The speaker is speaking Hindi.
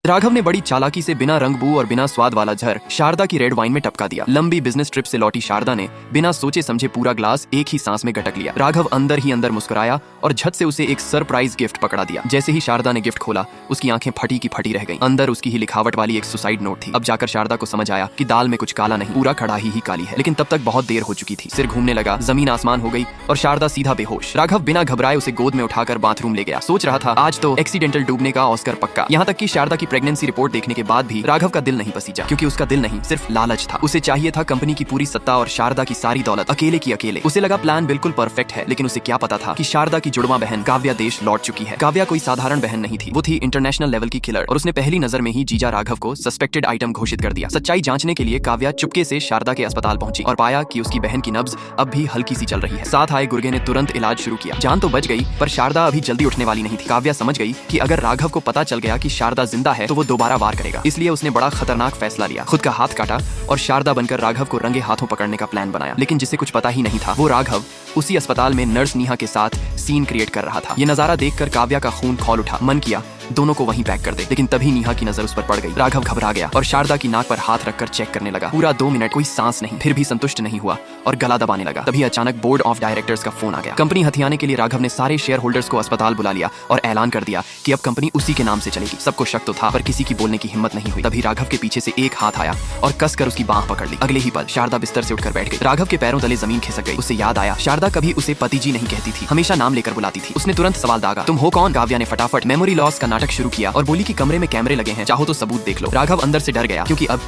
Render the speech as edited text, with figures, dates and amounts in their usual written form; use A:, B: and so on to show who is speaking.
A: राघव ने बड़ी चालाकी से बिना रंग बू और बिना स्वाद वाला झर शारदा की रेड वाइन में टपका दिया। लंबी बिजनेस ट्रिप से लौटी शारदा ने बिना सोचे समझे पूरा ग्लास एक ही सांस में गटक लिया। राघव अंदर ही अंदर मुस्कुराया और झट से उसे एक सरप्राइज गिफ्ट पकड़ा दिया। जैसे ही शारदा ने गिफ्ट खोला, उसकी आंखें फटी की फटी रह गईं। अंदर उसकी ही लिखावट वाली एक सुसाइड नोट थी। अब जाकर शारदा को समझ आया कि दाल में कुछ काला नहीं, पूरा कढ़ाई ही काली है। लेकिन तब तक बहुत देर हो चुकी थी। सिर घूमने लगा, जमीन आसमान हो गई और शारदा सीधा बेहोश। राघव बिना घबराए उसे गोद में उठाकर बाथरूम ले गया। सोच रहा था आज तो एक्सीडेंटल डूबने का ऑस्कर पक्का। यहाँ तक कि शारदा की प्रेगनेंसी रिपोर्ट देखने के बाद भी राघव का दिल नहीं पसीजा, क्योंकि उसका दिल नहीं सिर्फ लालच था। उसे चाहिए था कंपनी की पूरी सत्ता और शारदा की सारी दौलत अकेले की अकेले। उसे लगा प्लान बिल्कुल परफेक्ट है, लेकिन उसे क्या पता था कि शारदा की जुड़वा बहन काव्या देश लौट चुकी है। काव्या कोई साधारण बहन नहीं थी, वो थी इंटरनेशनल लेवल की किलर और उसने पहली नजर में ही जीजा राघव को सस्पेक्टेड आइटम घोषित कर दिया। सच्चाई जांचने के लिए काव्या चुपके से शारदा के अस्पताल पहुंची और पाया कि उसकी बहन की नब्ज अब भी हल्की सी चल रही है। साथ आए गुर्गे ने तुरंत इलाज शुरू किया। जान तो बच गई, पर शारदा अभी जल्दी उठने वाली नहीं थी। काव्या समझ गई कि अगर राघव को पता चल गया कि शारदा जिंदा है तो वो दोबारा वार करेगा। इसलिए उसने बड़ा खतरनाक फैसला लिया। खुद का हाथ काटा और शारदा बनकर राघव को रंगे हाथों पकड़ने का प्लान बनाया। लेकिन जिसे कुछ पता ही नहीं था, वो राघव उसी अस्पताल में नर्स नेहा के साथ सीन क्रिएट कर रहा था। ये नजारा देखकर काव्या का खून खौल उठा। मन किया दोनों को वहीं पैक कर दे, लेकिन तभी नेहा की नजर उस पर पड़ गई। राघव घबरा गया और शारदा की नाक पर हाथ रखकर चेक करने लगा। पूरा 2 मिनट कोई सांस नहीं, फिर भी संतुष्ट नहीं हुआ और गला दबाने लगा। तभी अचानक बोर्ड ऑफ डायरेक्टर्स का फोन आ गया। कंपनी हथियाने के लिए राघव ने सारे शेयर होल्डर्स को अस्पताल बुला लिया और ऐलान कर दिया कि अब कंपनी उसी के नाम से चलेगी। सबको शक तो था, पर किसी की बोलने की हिम्मत नहीं हुई। तभी राघव के पीछे से एक हाथ आया और कसकर उसकी बांह पकड़ ली। अगले ही पल शारदा बिस्तर से उठकर बैठ गई। राघव के पैरों तले जमीन खिसक गई। उसे याद आया शारदा कभी उसे पति जी नहीं कहती थी, हमेशा नाम लेकर बुलाती थी। उसने तुरंत सवाल दागा, तुम हो कौन? काव्या ने फटाफट मेमोरी लॉस का नाटक शुरू किया और बोली कि कमरे में कैमरे लगे हैं, चाहो तो सबूत देख लो। राघव अंदर से डर गया, क्योंकि अब